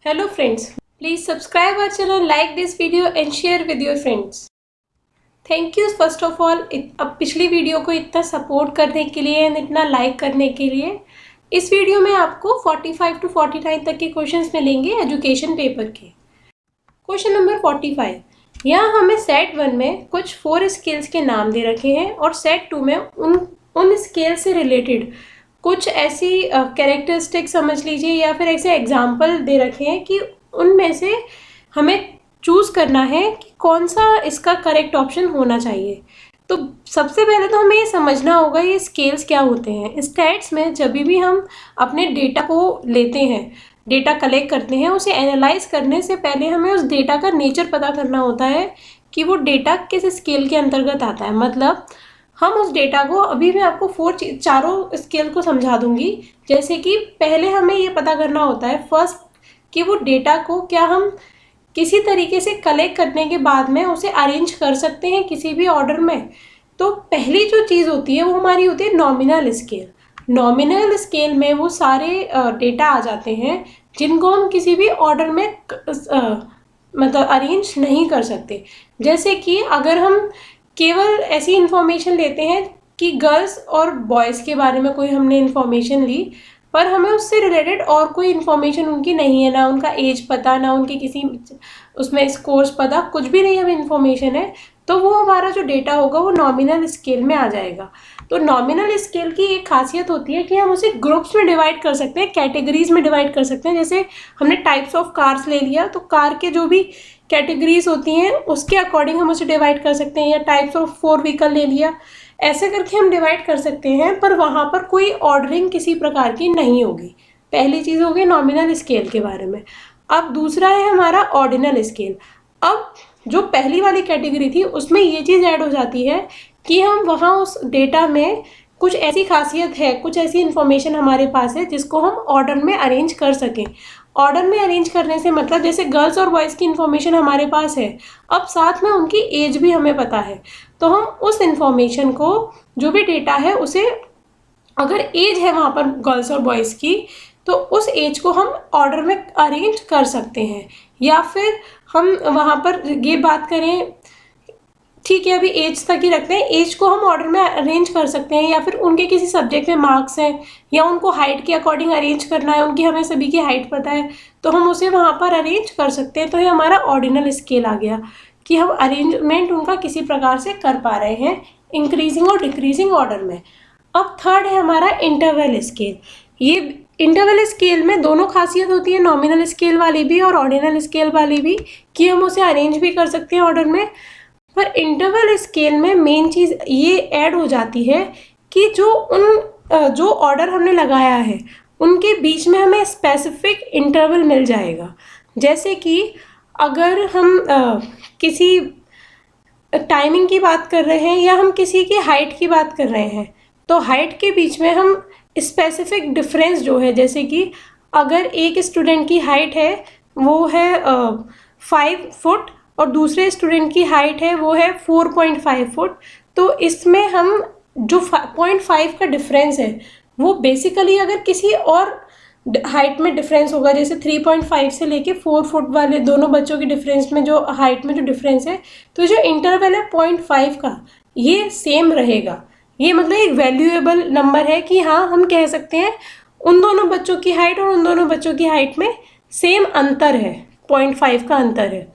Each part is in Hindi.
Hello friends, please subscribe our channel, like this video and share with your friends. Thank you first of all अब पिछली वीडियो को इतना सपोर्ट करने के लिए एंड इतना लाइक करने के लिए। इस वीडियो में आपको 45 to 49 तक के क्वेश्चंस मिलेंगे एजुकेशन पेपर के। क्वेश्चन नंबर 45, यहाँ हमें सेट 1 में कुछ 4 स्केल्स के नाम दे रखे हैं और सेट 2 में उन स्केल से रिलेटेड कुछ ऐसी कैरेक्टरिस्टिक समझ लीजिए या फिर ऐसे एग्जाम्पल दे रखे हैं कि उनमें से हमें चूज़ करना है कि कौन सा इसका करेक्ट ऑप्शन होना चाहिए। तो सबसे पहले तो हमें ये समझना होगा ये स्केल्स क्या होते हैं। स्टैट्स में जब भी हम अपने डेटा को लेते हैं, डेटा कलेक्ट करते हैं, उसे एनालाइज करने से पहले हमें उस डेटा का नेचर पता करना होता है कि वो डेटा किस स्केल के अंतर्गत आता है। मतलब हम उस डेटा को, अभी मैं आपको चारों स्केल को समझा दूंगी। जैसे कि पहले हमें ये पता करना होता है फर्स्ट कि वो डेटा को क्या हम किसी तरीके से कलेक्ट करने के बाद में उसे अरेंज कर सकते हैं किसी भी ऑर्डर में। तो पहली जो चीज़ होती है वो हमारी होती है नॉमिनल स्केल। नॉमिनल स्केल में वो सारे डेटा आ जाते हैं जिनको हम किसी भी ऑर्डर में मतलब अरेंज नहीं कर सकते। जैसे कि अगर हम केवल ऐसी इंफॉर्मेशन लेते हैं कि गर्ल्स और बॉयज़ के बारे में कोई हमने इंफॉर्मेशन ली, पर हमें उससे रिलेटेड और कोई इन्फॉर्मेशन उनकी नहीं है, ना उनका एज पता, ना उनके किसी उसमें स्कोर्स पता, कुछ भी नहीं हमें इन्फॉर्मेशन है, तो वो हमारा जो डेटा होगा वो नॉमिनल स्केल में आ जाएगा। तो नॉमिनल स्केल की एक खासियत होती है कि हम उसे ग्रुप्स में डिवाइड कर सकते हैं, कैटेगरीज में डिवाइड कर सकते हैं। जैसे हमने टाइप्स ऑफ कार्स ले लिया तो कार के जो भी कैटेगरीज होती हैं उसके अकॉर्डिंग हम उसे डिवाइड कर सकते हैं, या टाइप्स ऑफ 4 व्हीकल ले लिया, ऐसे करके हम डिवाइड कर सकते हैं। पर वहाँ पर कोई ऑर्डरिंग किसी प्रकार की नहीं होगी। पहली चीज़ होगी नॉमिनल स्केल के बारे में। अब दूसरा है हमारा ऑर्डिनल स्केल। अब जो पहली वाली कैटेगरी थी उसमें ये चीज़ ऐड हो जाती है कि हम वहाँ उस डेटा में कुछ ऐसी खासियत है, कुछ ऐसी इन्फॉर्मेशन हमारे पास है जिसको हम ऑर्डर में अरेंज कर सकें। ऑर्डर में अरेंज करने से मतलब जैसे गर्ल्स और बॉयज़ की इन्फॉर्मेशन हमारे पास है, अब साथ में उनकी एज भी हमें पता है, तो हम उस इन्फॉर्मेशन को, जो भी डेटा है उसे, अगर एज है वहाँ पर गर्ल्स और बॉयज़ की, तो उस एज को हम ऑर्डर में अरेंज कर सकते हैं। या फिर हम वहाँ पर ये बात करें, ठीक है अभी एज तक ही रखते हैं, एज को हम ऑर्डर में अरेंज कर सकते हैं। या फिर उनके किसी सब्जेक्ट में मार्क्स हैं या उनको हाइट के अकॉर्डिंग अरेंज करना है, उनकी हमें सभी की हाइट पता है तो हम उसे वहाँ पर अरेंज कर सकते हैं। तो ये हमारा ऑर्डिनल स्केल आ गया कि हम अरेंजमेंट उनका किसी प्रकार से कर पा रहे हैं इंक्रीजिंग और डिक्रीजिंग ऑर्डर में। अब थर्ड है हमारा इंटरवल स्केल। ये इंटरवल स्केल में दोनों खासियत होती है, नॉमिनल स्केल वाली भी और ऑर्डिनल स्केल वाली भी, कि हम उसे अरेंज भी कर सकते हैं ऑर्डर में। पर इंटरवल स्केल में मेन चीज़ ये ऐड हो जाती है कि जो ऑर्डर हमने लगाया है उनके बीच में हमें स्पेसिफिक इंटरवल मिल जाएगा। जैसे कि अगर हम किसी टाइमिंग की बात कर रहे हैं या हम किसी की हाइट की बात कर रहे हैं, तो हाइट के बीच में हम स्पेसिफिक डिफरेंस जो है, जैसे कि अगर एक स्टूडेंट की हाइट है वो है 5 फुट और दूसरे स्टूडेंट की हाइट है वो है 4.5 फुट, तो इसमें हम जो 0.5 का डिफरेंस है वो बेसिकली अगर किसी और हाइट में डिफरेंस होगा, जैसे 3.5 से लेके 4 फुट वाले दोनों बच्चों की डिफरेंस में जो हाइट में जो डिफरेंस है, तो जो इंटरवल है 0.5 का ये सेम रहेगा। ये मतलब एक वैल्यूएबल नंबर है कि हाँ हम कह सकते हैं उन दोनों बच्चों की हाइट और उन दोनों बच्चों की हाइट में सेम अंतर है, 0.5 का अंतर है।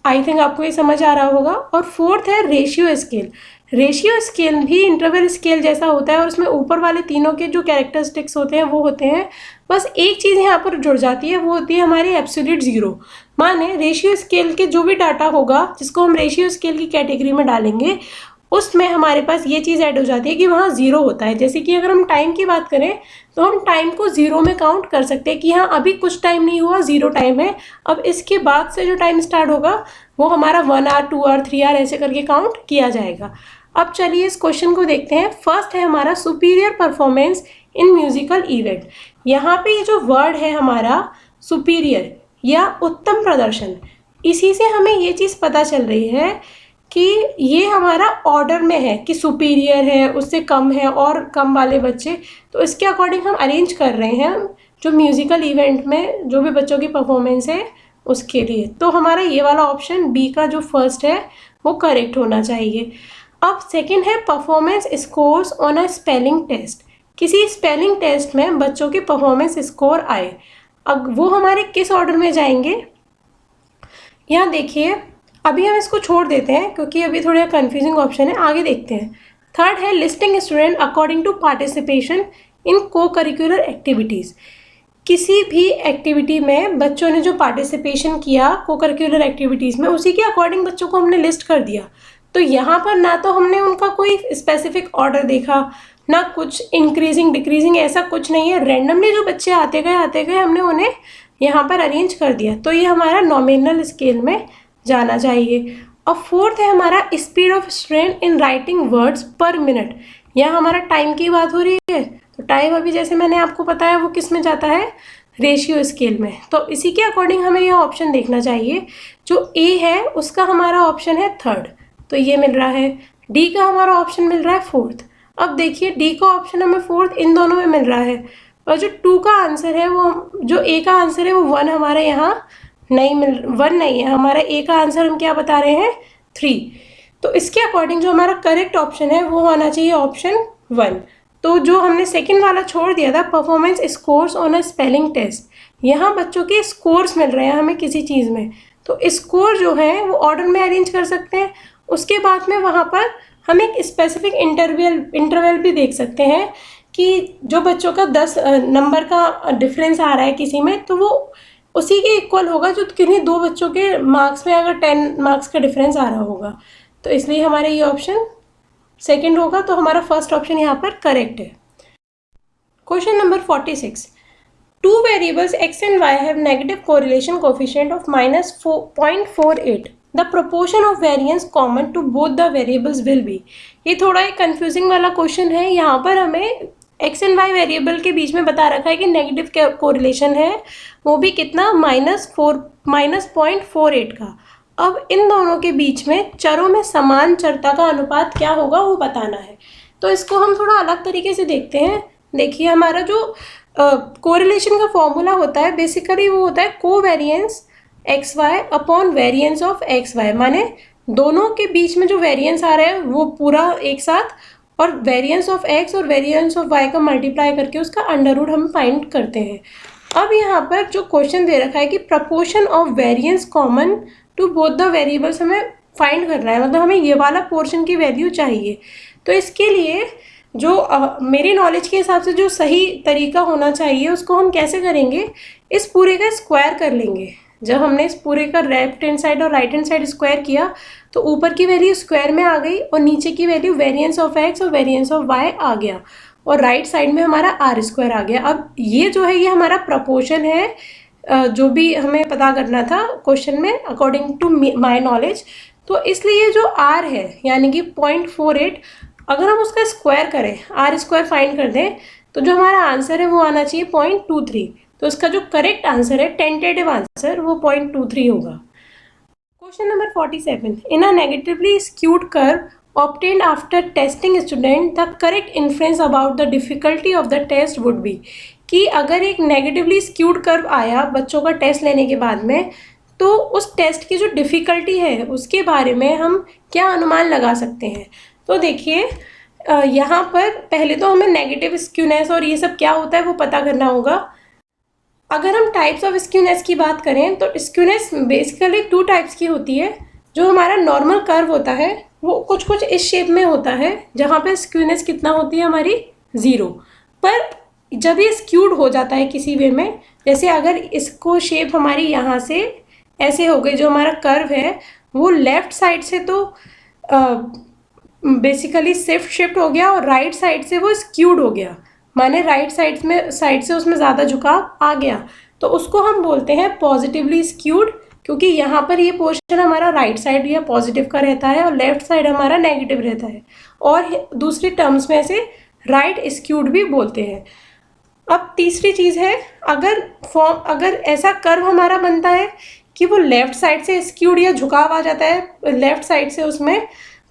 आई थिंक आपको ये समझ आ रहा होगा। और फोर्थ है रेशियो स्केल। रेशियो स्केल भी इंटरवल स्केल जैसा होता है और उसमें ऊपर वाले तीनों के जो कैरेक्टरिस्टिक्स होते हैं वो होते हैं, बस एक चीज़ यहाँ पर जुड़ जाती है, वो होती है हमारी एब्सोल्यूट ज़ीरो। माने रेशियो स्केल के जो भी डाटा होगा जिसको हम रेशियो स्केल की कैटेगरी में डालेंगे, उसमें हमारे पास ये चीज़ ऐड हो जाती है कि वहाँ ज़ीरो होता है। जैसे कि अगर हम टाइम की बात करें तो हम टाइम को ज़ीरो में काउंट कर सकते हैं कि हाँ अभी कुछ टाइम नहीं हुआ, ज़ीरो टाइम है। अब इसके बाद से जो टाइम स्टार्ट होगा वो हमारा 1 आवर 2 आवर 3 आवर ऐसे करके काउंट किया जाएगा। अब चलिए इस क्वेश्चन को देखते हैं। फर्स्ट है हमारा superior performance in musical event. यहाँ पे ये जो वर्ड है हमारा सुपीरियर या उत्तम प्रदर्शन, इसी से हमें ये चीज़ पता चल रही है कि ये हमारा ऑर्डर में है कि सुपीरियर है, उससे कम है और कम वाले बच्चे, तो इसके अकॉर्डिंग हम अरेंज कर रहे हैं जो म्यूज़िकल इवेंट में जो भी बच्चों की परफॉर्मेंस है उसके लिए। तो हमारा ये वाला ऑप्शन बी का जो फर्स्ट है वो करेक्ट होना चाहिए। अब सेकंड है performance scores on a spelling test. किसी स्पेलिंग टेस्ट में बच्चों के परफॉर्मेंस स्कोर आए, अब वो हमारे किस ऑर्डर में जाएंगे? यहाँ देखिए, अभी हम इसको छोड़ देते हैं क्योंकि अभी थोड़ा कंफ्यूजिंग ऑप्शन है, आगे देखते हैं। थर्ड है listing student according to participation in co curricular activities. किसी भी एक्टिविटी में बच्चों ने जो पार्टिसिपेशन किया को करिकुलर एक्टिविटीज़ में, उसी के अकॉर्डिंग बच्चों को हमने लिस्ट कर दिया। तो यहाँ पर ना तो हमने उनका कोई स्पेसिफिक ऑर्डर देखा, ना कुछ इंक्रीजिंग डिक्रीजिंग, ऐसा कुछ नहीं है। रैंडमली जो बच्चे आते गए हमने उन्हें यहाँ पर अरेंज कर दिया। तो ये हमारा नॉमिनल स्केल में जाना चाहिए। और फोर्थ है हमारा speed of student in writing words पर मिनट। यहाँ हमारा टाइम की बात हो रही है, तो टाइम अभी जैसे मैंने आपको बताया वो किस में जाता है? रेशियो स्केल में। तो इसी के अकॉर्डिंग हमें यह ऑप्शन देखना चाहिए। जो ए है उसका हमारा ऑप्शन है थर्ड, तो ये मिल रहा है। डी का हमारा ऑप्शन मिल रहा है फोर्थ। अब देखिए डी का ऑप्शन हमें फोर्थ इन दोनों में मिल रहा है, और जो टू का आंसर है वो, जो ए का आंसर है वो वन हमारे यहाँ नहीं वन नहीं है, हमारा ए का आंसर हम क्या बता रहे हैं? 3। तो इसके अकॉर्डिंग जो हमारा करेक्ट ऑप्शन है वो होना चाहिए ऑप्शन 1। तो जो हमने सेकंड वाला छोड़ दिया था performance scores on a spelling test, यहाँ बच्चों के स्कोर्स मिल रहे हैं हमें किसी चीज़ में, तो स्कोर जो है वो ऑर्डर में अरेंज कर सकते हैं। उसके बाद में वहाँ पर हम एक स्पेसिफिक इंटरवल भी देख सकते हैं कि जो बच्चों का 10 नंबर का डिफरेंस आ रहा है किसी में, तो वो उसी के इक्वल होगा जो किन्हीं दो बच्चों के मार्क्स में अगर 10 मार्क्स का डिफरेंस आ रहा होगा। तो इसलिए हमारे ये ऑप्शन सेकंड होगा, तो हमारा फर्स्ट ऑप्शन यहाँ पर करेक्ट है। Question number 46, two variables x and y have negative correlation coefficient of -0.48. The proportion of variance common to both the variables will be. ये थोड़ा एक कंफ्यूजिंग वाला क्वेश्चन है। यहाँ पर हमें x एंड y वेरिएबल के बीच में बता रखा है कि नेगेटिव कोरिलेशन है, वो भी कितना? -0.48 का। अब इन दोनों के बीच में चरों में समान चरता का अनुपात क्या होगा वो बताना है। तो इसको हम थोड़ा अलग तरीके से देखते हैं। देखिए हमारा जो कोरिलेशन का फॉर्मूला होता है बेसिकली वो होता है covariance X Y upon variance of X Y, माने दोनों के बीच में जो वेरिएंस आ रहा है वो पूरा एक साथ, और वेरिएंस ऑफ एक्स और वेरिएंस ऑफ वाई का मल्टीप्लाई करके उसका अंडर रूट हम फाइंड करते हैं। अब यहाँ पर जो क्वेश्चन दे रखा है कि proportion of variance common to both the variables हमें फाइंड करना है, मतलब हमें ये वाला पोर्शन की वैल्यू चाहिए। तो इसके लिए जो मेरी नॉलेज के हिसाब से जो सही तरीका होना चाहिए उसको हम कैसे करेंगे? इस पूरे का स्क्वायर कर लेंगे। जब हमने इस पूरे का लेफ्ट हैंड साइड और राइट हैंड साइड स्क्वायर किया तो ऊपर की वैल्यू स्क्वायर में आ गई और नीचे की वैल्यू वेरिएंस ऑफ एक्स और वेरिएंस ऑफ वाई आ गया, और राइट साइड में हमारा आर स्क्वायर आ गया। अब ये जो है ये हमारा प्रपोर्शन है, जो भी हमें पता करना था क्वेश्चन में अकॉर्डिंग टू माई नॉलेज। तो इसलिए जो आर है यानी कि 0.48, अगर हम उसका स्क्वायर करें, आर स्क्वायर फाइंड कर दें, तो जो हमारा आंसर है वो आना चाहिए 0.23। तो इसका जो करेक्ट आंसर है, टेंटेटिव आंसर, वो 0.23 होगा। Question number 47, in a negatively skewed curve obtained after testing student the correct inference about the difficulty of the test would be. कि अगर एक नेगेटिवली स्क्यूड कर्व आया बच्चों का टेस्ट लेने के बाद में, तो उस टेस्ट की जो डिफ़िकल्टी है उसके बारे में हम क्या अनुमान लगा सकते हैं। तो देखिए यहाँ पर पहले तो हमें नेगेटिव स्क्यूनेस और ये सब क्या होता है वो पता करना होगा। अगर हम टाइप्स ऑफ स्क्यूनेस की बात करें तो स्क्यूनेस बेसिकली 2 टाइप्स की होती है। जो हमारा नॉर्मल कर्व होता है वो कुछ इस शेप में होता है, जहाँ पे स्क्यूनेस कितना होती है हमारी 0। पर जब ये स्क्यूड हो जाता है किसी वे में, जैसे अगर इसको शेप हमारी यहाँ से ऐसे हो गई, जो हमारा कर्व है वो लेफ़्ट साइड से तो बेसिकली शिफ्ट हो गया और राइट साइड से वो स्क्यूड हो गया, माने राइट साइड से उसमें ज़्यादा झुकाव आ गया, तो उसको हम बोलते हैं पॉजिटिवली स्क्यूड, क्योंकि यहाँ पर ये पोर्शन हमारा राइट साइड या पॉजिटिव का रहता है और लेफ्ट साइड हमारा नेगेटिव रहता है, और दूसरी टर्म्स में से राइट स्क्यूड भी बोलते हैं। अब तीसरी चीज़ है, अगर ऐसा कर्व हमारा बनता है कि वो लेफ़्ट साइड से स्क्यूड या झुकाव आ जाता है लेफ़्ट साइड से उसमें,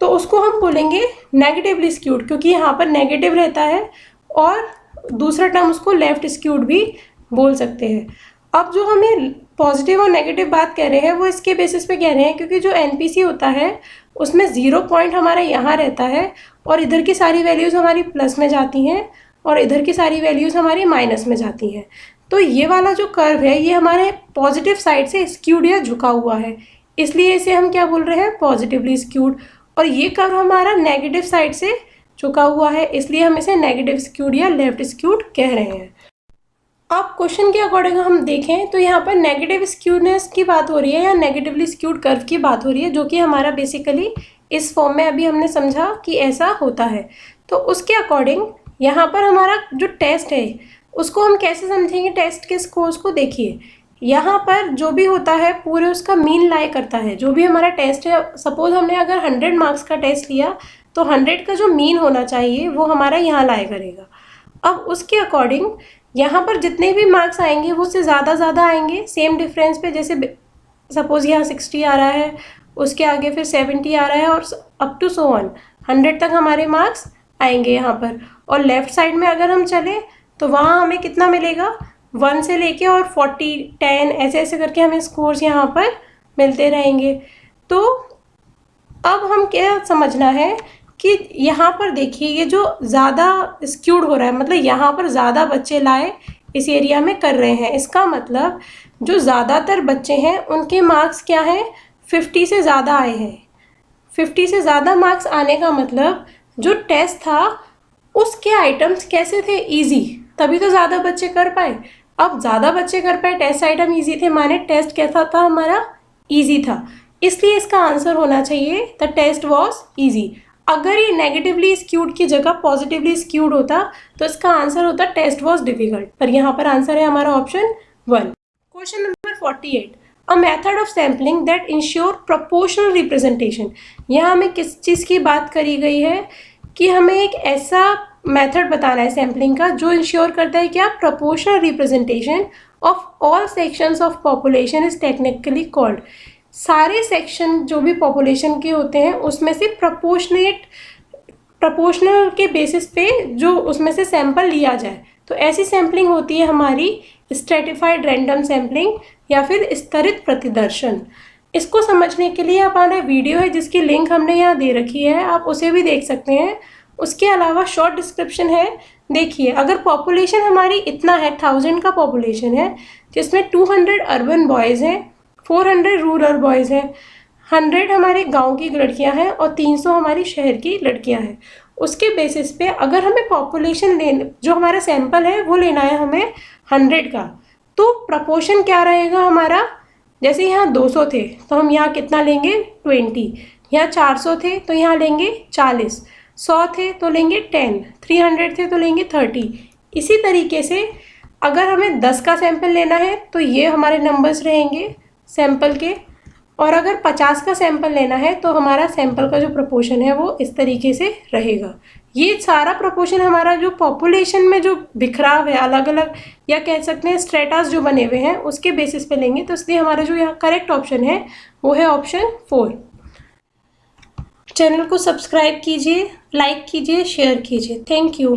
तो उसको हम बोलेंगे नेगेटिवली स्क्यूड, क्योंकि यहाँ पर नेगेटिव रहता है और दूसरा टर्म उसको लेफ़्ट स्क्यूड भी बोल सकते हैं। अब जो हमें पॉजिटिव और नेगेटिव बात कह रहे हैं वो इसके बेसिस पे कह रहे हैं, क्योंकि जो एनपीसी होता है उसमें 0 पॉइंट हमारा यहाँ रहता है और इधर की सारी वैल्यूज़ हमारी प्लस में जाती हैं और इधर की सारी वैल्यूज़ हमारी माइनस में जाती हैं। तो ये वाला जो कर्व है ये हमारे पॉजिटिव साइड से स्क्यूड या झुका हुआ है, इसलिए इसे हम क्या बोल रहे हैं, पॉजिटिवली स्क्यूड। और ये कर्व हमारा नेगेटिव साइड से झुका हुआ है, इसलिए हम इसे नेगेटिव स्क्यूड या लेफ्ट स्क्यूड कह रहे हैं। अब क्वेश्चन के अकॉर्डिंग हम देखें तो यहाँ पर नेगेटिव स्क्यूडनेस की बात हो रही है या नेगेटिवली स्क्यूड कर्व की बात हो रही है, जो कि हमारा बेसिकली इस फॉर्म में अभी हमने समझा कि ऐसा होता है। तो उसके अकॉर्डिंग यहाँ पर हमारा जो टेस्ट है उसको हम कैसे समझेंगे, टेस्ट के स्कोर्स को देखिए। यहाँ पर जो भी होता है पूरे उसका मीन लाई करता है। जो भी हमारा टेस्ट है, सपोज हमने अगर 100 मार्क्स का टेस्ट लिया तो 100 का जो मीन होना चाहिए वो हमारा यहाँ लाई करेगा। अब उसके अकॉर्डिंग यहाँ पर जितने भी मार्क्स आएंगे वो उससे ज़्यादा आएंगे सेम डिफरेंस पे। जैसे सपोज यहाँ 60 आ रहा है, उसके आगे फिर 70 आ रहा है और अप टू सो ऑन 100 तक हमारे मार्क्स आएंगे यहाँ पर। और लेफ्ट साइड में अगर हम चले तो वहाँ हमें कितना मिलेगा, 1 से लेके और 40, 10 ऐसे ऐसे करके हमें स्कोर्स यहाँ पर मिलते रहेंगे। तो अब हम क्या समझना है कि यहाँ पर देखिए ये जो ज़्यादा स्क्यूड हो रहा है, मतलब यहाँ पर ज़्यादा बच्चे लाए इस एरिया में कर रहे हैं, इसका मतलब जो ज़्यादातर बच्चे हैं उनके मार्क्स क्या हैं, 50 से ज़्यादा आए हैं। 50 से ज़्यादा मार्क्स आने का मतलब जो टेस्ट था उसके आइटम्स कैसे थे, इजी, तभी तो ज़्यादा बच्चे कर पाए। अब ज़्यादा बच्चे कर पाए, टेस्ट आइटम इजी थे, माने टेस्ट कैसा था हमारा, इजी था, इसलिए इसका आंसर होना चाहिए द टेस्ट वॉज ईजी। अगर ये नेगेटिवली स्क्यूड की जगह पॉजिटिवली स्क्यूड होता तो इसका आंसर होता टेस्ट वॉज डिफिकल्ट, पर यहाँ पर आंसर है हमारा option 1। Question number 48, a method of sampling that ensure proportional representation. यहाँ हमें किस चीज़ की बात करी गई है कि हमें एक ऐसा मेथड बताना है सैम्पलिंग का जो इंश्योर करता है क्या, proportional representation of all sections of population is technically called. सारे सेक्शन जो भी पॉपुलेशन के होते हैं उसमें से प्रोपोर्शनल के बेसिस पे जो उसमें से सैंपल लिया जाए, तो ऐसी सैम्पलिंग होती है हमारी स्ट्रेटिफाइड रैंडम सैम्पलिंग या फिर स्तरित प्रतिदर्शन। इसको समझने के लिए हमारा वीडियो है जिसकी लिंक हमने यहाँ दे रखी है, आप उसे भी देख सकते हैं। उसके अलावा शॉर्ट डिस्क्रिप्शन है, देखिए अगर पॉपुलेशन हमारी इतना है, 1000 का पॉपुलेशन है जिसमें 200 अर्बन बॉयज़ हैं, 400 रूरल बॉयज़ हैं, 100 हमारे गांव की लड़कियां हैं और 300 हमारी शहर की लड़कियां हैं। उसके बेसिस पे अगर हमें पॉपुलेशन जो हमारा सैंपल है वो लेना है हमें 100 का, तो प्रपोर्शन क्या रहेगा हमारा, जैसे यहाँ 200 थे तो हम यहाँ कितना लेंगे 20, यहाँ 400 थे तो यहाँ लेंगे 40, 100 थे तो लेंगे 10, 300 थे तो लेंगे 30। इसी तरीके से अगर हमें 10 का सैंपल लेना है तो ये हमारे नंबर्स रहेंगे सैंपल के, और अगर 50 का सैंपल लेना है तो हमारा सैंपल का जो प्रोपोर्शन है वो इस तरीके से रहेगा। ये सारा प्रोपोर्शन हमारा जो पॉपुलेशन में जो बिखराव है, अलग अलग या कह सकते हैं स्ट्रेटास जो बने हुए हैं उसके बेसिस पे लेंगे, तो इसलिए हमारा जो यहाँ करेक्ट ऑप्शन है वो है ऑप्शन 4। चैनल को सब्सक्राइब कीजिए, लाइक कीजिए, शेयर कीजिए। Thank you.